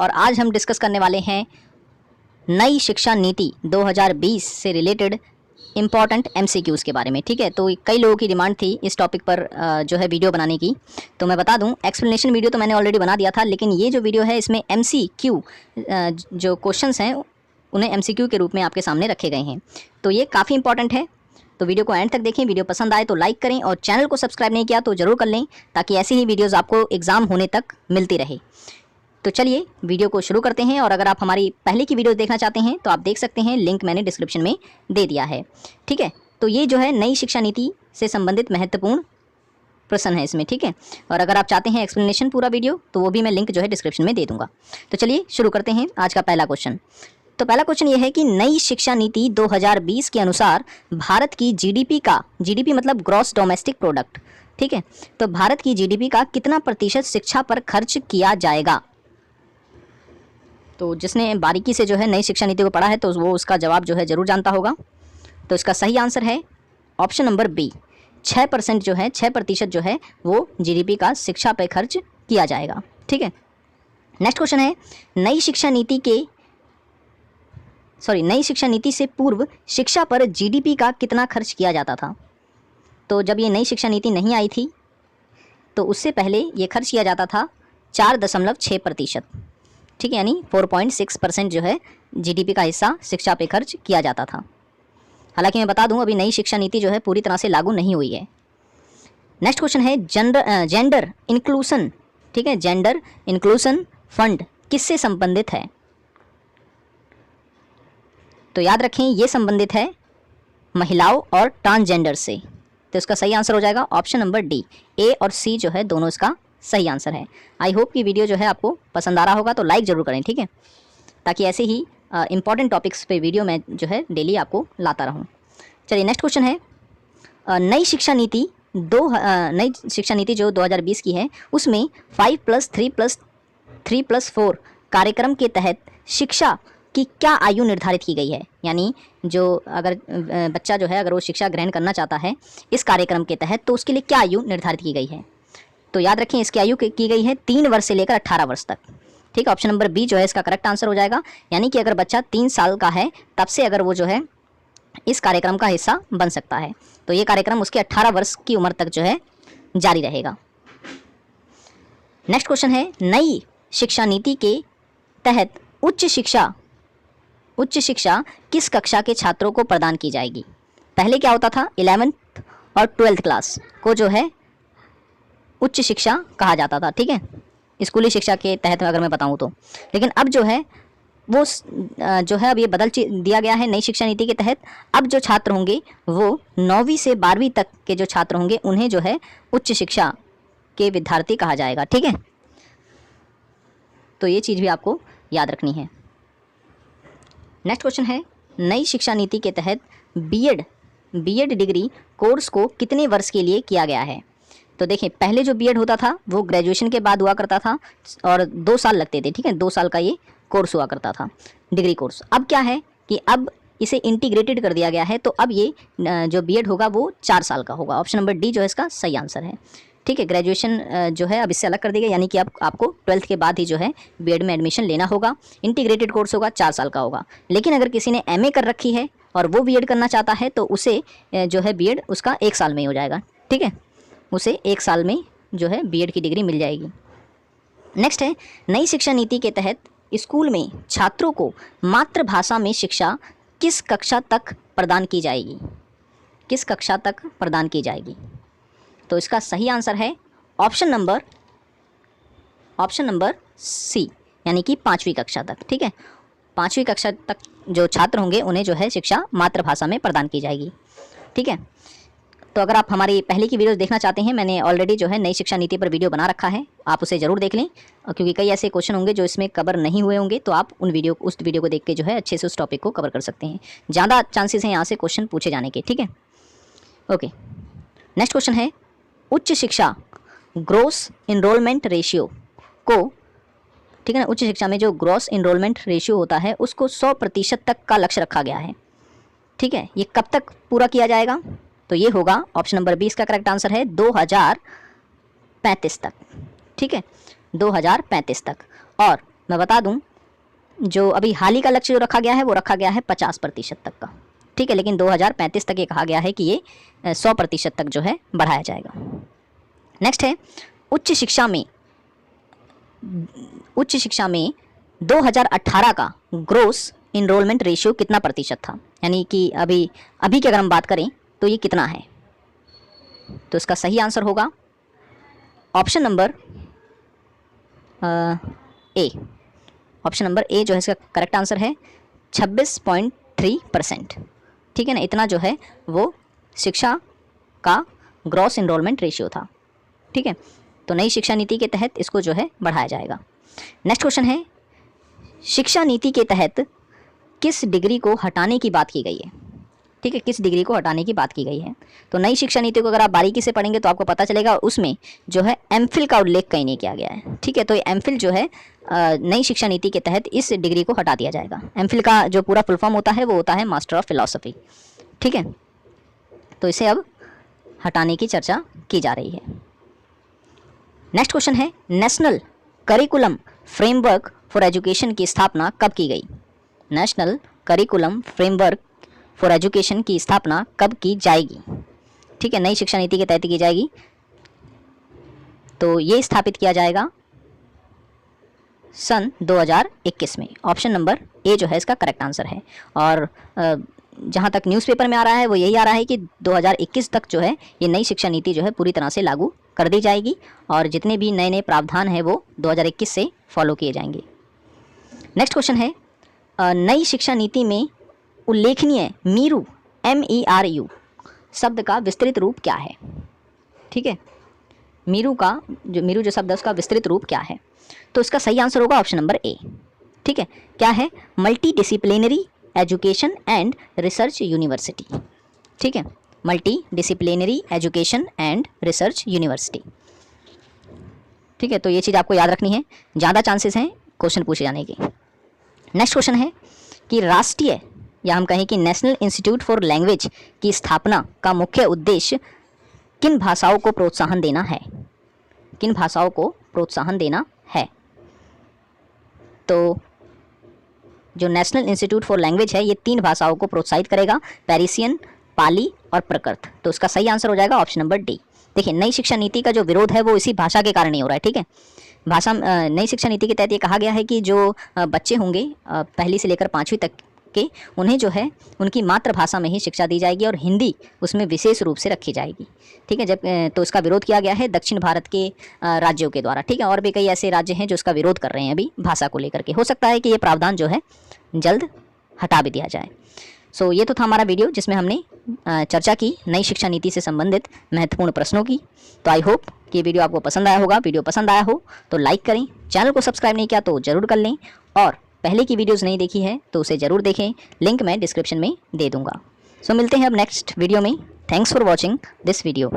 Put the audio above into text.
और आज हम डिस्कस करने वाले हैं नई शिक्षा नीति 2020 से रिलेटेड इम्पॉर्टेंट एमसीक्यूज़ के बारे में। ठीक है, तो कई लोगों की डिमांड थी इस टॉपिक पर जो है वीडियो बनाने की। तो मैं बता दूं, एक्सप्लेनेशन वीडियो तो मैंने ऑलरेडी बना दिया था, लेकिन ये जो वीडियो है इसमें एमसीक्यू जो क्वेश्चंस हैं उन्हें एमसीक्यू के रूप में आपके सामने रखे गए हैं। तो ये काफ़ी इंपॉर्टेंट है, तो वीडियो को एंड तक देखें। वीडियो पसंद आए तो लाइक करें और चैनल को सब्सक्राइब नहीं किया तो ज़रूर कर लें, ताकि ऐसी ही वीडियोज़ आपको एग्ज़ाम होने तक मिलती रहे। तो चलिए वीडियो को शुरू करते हैं। और अगर आप हमारी पहले की वीडियो देखना चाहते हैं तो आप देख सकते हैं, लिंक मैंने डिस्क्रिप्शन में दे दिया है। ठीक है, तो ये जो है नई शिक्षा नीति से संबंधित महत्वपूर्ण प्रश्न है इसमें। ठीक है, और अगर आप चाहते हैं एक्सप्लेनेशन पूरा वीडियो तो वो भी मैं लिंक जो है डिस्क्रिप्शन में दे दूंगा। तो चलिए शुरू करते हैं आज का पहला क्वेश्चन। तो पहला क्वेश्चन ये है कि नई शिक्षा नीति 2020 के अनुसार भारत की जीडीपी का, जीडीपी मतलब ग्रॉस डोमेस्टिक प्रोडक्ट, ठीक है, तो भारत की जीडीपी का कितना प्रतिशत शिक्षा पर खर्च किया जाएगा? तो जिसने बारीकी से जो है नई शिक्षा नीति को पढ़ा है तो वो उसका जवाब जो है ज़रूर जानता होगा। तो इसका सही आंसर है ऑप्शन नंबर बी, 6% जो है, 6% जो है वो जीडीपी का शिक्षा पर खर्च किया जाएगा। ठीक है, नेक्स्ट क्वेश्चन है, नई शिक्षा नीति से पूर्व शिक्षा पर जीडीपी का कितना खर्च किया जाता था? तो जब ये नई शिक्षा नीति नहीं आई थी तो उससे पहले ये खर्च किया जाता था 4.6%। ठीक है, यानी 4.6% जो है जीडीपी का हिस्सा शिक्षा पे खर्च किया जाता था। हालांकि मैं बता दूं, अभी नई शिक्षा नीति जो है पूरी तरह से लागू नहीं हुई है। नेक्स्ट क्वेश्चन है, जेंडर इंक्लूसन, ठीक है, जेंडर इंक्लूसन फंड किससे संबंधित है? तो याद रखें, ये संबंधित है महिलाओं और ट्रांसजेंडर से। तो इसका सही आंसर हो जाएगा ऑप्शन नंबर डी, ए और सी जो है दोनों इसका सही आंसर है। आई होप कि वीडियो जो है आपको पसंद आ रहा होगा, तो लाइक ज़रूर करें, ठीक है, ताकि ऐसे ही इंपॉर्टेंट टॉपिक्स पे वीडियो मैं जो है डेली आपको लाता रहूं। चलिए नेक्स्ट क्वेश्चन है, नई शिक्षा नीति जो 2020 की है उसमें 5+3+3+4 कार्यक्रम के तहत शिक्षा की क्या आयु निर्धारित की गई है? यानी जो अगर बच्चा जो है अगर वो शिक्षा ग्रहण करना चाहता है इस कार्यक्रम के तहत, तो उसके लिए क्या आयु निर्धारित की गई है? तो याद रखें, इसकी आयु की गई है 3 वर्ष से लेकर 18 वर्ष तक। ठीक है, ऑप्शन नंबर बी जो है इसका करेक्ट आंसर हो जाएगा। यानी कि अगर बच्चा 3 साल का है तब से अगर वो जो है इस कार्यक्रम का हिस्सा बन सकता है, तो ये कार्यक्रम उसके 18 वर्ष की उम्र तक जो है जारी रहेगा। नेक्स्ट क्वेश्चन है, नई शिक्षा नीति के तहत उच्च शिक्षा किस कक्षा के छात्रों को प्रदान की जाएगी? पहले क्या होता था, 11th और 12th क्लास को जो है उच्च शिक्षा कहा जाता था। ठीक है, स्कूली शिक्षा के तहत अगर मैं बताऊं तो, लेकिन अब जो है वो जो है अब ये बदल दिया गया है नई शिक्षा नीति के तहत। अब जो छात्र होंगे वो 9वीं से 12वीं तक के जो छात्र होंगे उन्हें जो है उच्च शिक्षा के विद्यार्थी कहा जाएगा। ठीक है, तो ये चीज़ भी आपको याद रखनी है। नेक्स्ट क्वेश्चन है, नई शिक्षा नीति के तहत बीएड डिग्री कोर्स को कितने वर्ष के लिए किया गया है? तो देखें, पहले जो बीएड होता था वो ग्रेजुएशन के बाद हुआ करता था और 2 साल लगते थे। ठीक है, 2 साल का ये कोर्स हुआ करता था, डिग्री कोर्स। अब क्या है कि अब इसे इंटीग्रेटेड कर दिया गया है, तो अब ये जो बीएड होगा वो 4 साल का होगा। ऑप्शन नंबर डी जो है इसका सही आंसर है। ठीक है, ग्रेजुएशन जो है अब इससे अलग कर दी गई, यानी कि अब आपको 12th के बाद ही जो है बीएड में एडमिशन लेना होगा। इंटीग्रेटेड कोर्स होगा, 4 साल का होगा। लेकिन अगर किसी ने एमए कर रखी है और वो बीएड करना चाहता है तो उसे जो है बीएड उसका 1 साल में ही हो जाएगा। ठीक है, उसे 1 साल में जो है बीएड की डिग्री मिल जाएगी। नेक्स्ट है, नई शिक्षा नीति के तहत स्कूल में छात्रों को मातृभाषा में शिक्षा किस कक्षा तक प्रदान की जाएगी? किस कक्षा तक प्रदान की जाएगी? तो इसका सही आंसर है ऑप्शन नंबर सी, यानी कि 5वीं कक्षा तक। ठीक है, 5वीं कक्षा तक जो छात्र होंगे उन्हें जो है शिक्षा मातृभाषा में प्रदान की जाएगी। ठीक है, तो अगर आप हमारी पहले की वीडियोस देखना चाहते हैं, मैंने ऑलरेडी जो है नई शिक्षा नीति पर वीडियो बना रखा है, आप उसे ज़रूर देख लें, क्योंकि कई ऐसे क्वेश्चन होंगे जो इसमें कवर नहीं हुए होंगे, तो आप उस वीडियो को देख के जो है अच्छे से उस टॉपिक को कवर कर सकते हैं। ज़्यादा चांसेस हैं यहाँ से क्वेश्चन पूछे जाने के। ठीक है, ओके, नेक्स्ट क्वेश्चन है, उच्च शिक्षा ग्रॉस इनरोलमेंट रेशियो को, ठीक है ना, उच्च शिक्षा में जो ग्रॉस इनरोलमेंट रेशियो होता है उसको 100% तक का लक्ष्य रखा गया है। ठीक है, ये कब तक पूरा किया जाएगा? तो ये होगा ऑप्शन नंबर 20 का करेक्ट आंसर है 2035 तक। ठीक है, 2035 तक। और मैं बता दूं, जो अभी हाल ही का लक्ष्य जो रखा गया है वो रखा गया है 50% तक का, ठीक है, लेकिन 2035 तक ये कहा गया है कि ये 100% तक जो है बढ़ाया जाएगा। नेक्स्ट है उच्च शिक्षा में 2018 का ग्रोस इनरोलमेंट रेशियो कितना प्रतिशत था, यानी कि अभी की अगर हम बात करें तो ये कितना है। तो इसका सही आंसर होगा option number A. Option number A जो है इसका करेक्ट आंसर है 26.3%, ठीक है ना। इतना जो है वो शिक्षा का ग्रॉस इनरोलमेंट रेशियो था, ठीक है। तो नई शिक्षा नीति के तहत इसको जो है बढ़ाया जाएगा। नेक्स्ट क्वेश्चन है, शिक्षा नीति के तहत किस डिग्री को हटाने की बात की गई है, ठीक है, किस डिग्री को हटाने की बात की गई है। तो नई शिक्षा नीति को अगर आप बारीकी से पढ़ेंगे तो आपको पता चलेगा उसमें जो है एमफिल का उल्लेख कहीं नहीं किया गया है, ठीक है। तो ये एमफिल जो है नई शिक्षा नीति के तहत इस डिग्री को हटा दिया जाएगा। एमफिल का जो पूरा फुल फॉर्म होता है वो होता है मास्टर ऑफ फिलॉसफी, ठीक है। तो इसे अब हटाने की चर्चा की जा रही है। नेक्स्ट क्वेश्चन है, national curriculum framework for education की स्थापना कब की गई। National curriculum framework for education की स्थापना कब की जाएगी, ठीक है, नई शिक्षा नीति के तहत की जाएगी। तो ये स्थापित किया जाएगा सन 2021 में। ऑप्शन नंबर ए जो है इसका करेक्ट आंसर है। और जहाँ तक न्यूज़पेपर में आ रहा है वो यही आ रहा है कि 2021 तक जो है ये नई शिक्षा नीति जो है पूरी तरह से लागू कर दी जाएगी और जितने भी नए नए प्रावधान हैं वो 2021 से फॉलो किए जाएंगे। नेक्स्ट क्वेश्चन है, नई शिक्षा नीति में उल्लेखनीय मीरू MERU शब्द का विस्तृत रूप क्या है, ठीक है। मीरू जो शब्द है उसका विस्तृत रूप क्या है। तो इसका सही आंसर होगा ऑप्शन नंबर ए, ठीक है। क्या है, multi disciplinary education and research university, ठीक है, multi disciplinary education and research university, ठीक है। तो ये चीज़ आपको याद रखनी है, ज़्यादा चांसेस हैं क्वेश्चन पूछे जाने के। नेक्स्ट क्वेश्चन है कि राष्ट्रीय या हम कहें कि नेशनल इंस्टीट्यूट फॉर लैंग्वेज की स्थापना का मुख्य उद्देश्य किन भाषाओं को प्रोत्साहन देना है, किन भाषाओं को प्रोत्साहन देना है। तो जो नेशनल इंस्टीट्यूट फॉर लैंग्वेज है ये 3 भाषाओं को प्रोत्साहित करेगा, पेरिसियन, पाली और प्रकृत। तो इसका सही आंसर हो जाएगा ऑप्शन नंबर डी। देखिए, नई शिक्षा नीति का जो विरोध है वो इसी भाषा के कारण ही हो रहा है, ठीक है। नई शिक्षा नीति के तहत ये कहा गया है कि जो बच्चे होंगे पहली से लेकर 5वीं तक के, उन्हें जो है उनकी मातृभाषा में ही शिक्षा दी जाएगी और हिंदी उसमें विशेष रूप से रखी जाएगी, ठीक है। जब तो इसका विरोध किया गया है दक्षिण भारत के राज्यों के द्वारा, ठीक है। और भी कई ऐसे राज्य हैं जो इसका विरोध कर रहे हैं अभी भाषा को लेकर के। हो सकता है कि ये प्रावधान जो है जल्द हटा भी दिया जाए। सो ये तो था हमारा वीडियो जिसमें हमने चर्चा की नई शिक्षा नीति से संबंधित महत्वपूर्ण प्रश्नों की। तो आई होप कि ये वीडियो आपको पसंद आया होगा। वीडियो पसंद आया हो तो लाइक करें, चैनल को सब्सक्राइब नहीं किया तो ज़रूर कर लें और पहले की वीडियोज़ नहीं देखी है तो उसे ज़रूर देखें, लिंक मैं डिस्क्रिप्शन में दे दूँगा। सो मिलते हैं अब नेक्स्ट वीडियो में। Thanks for watching this video.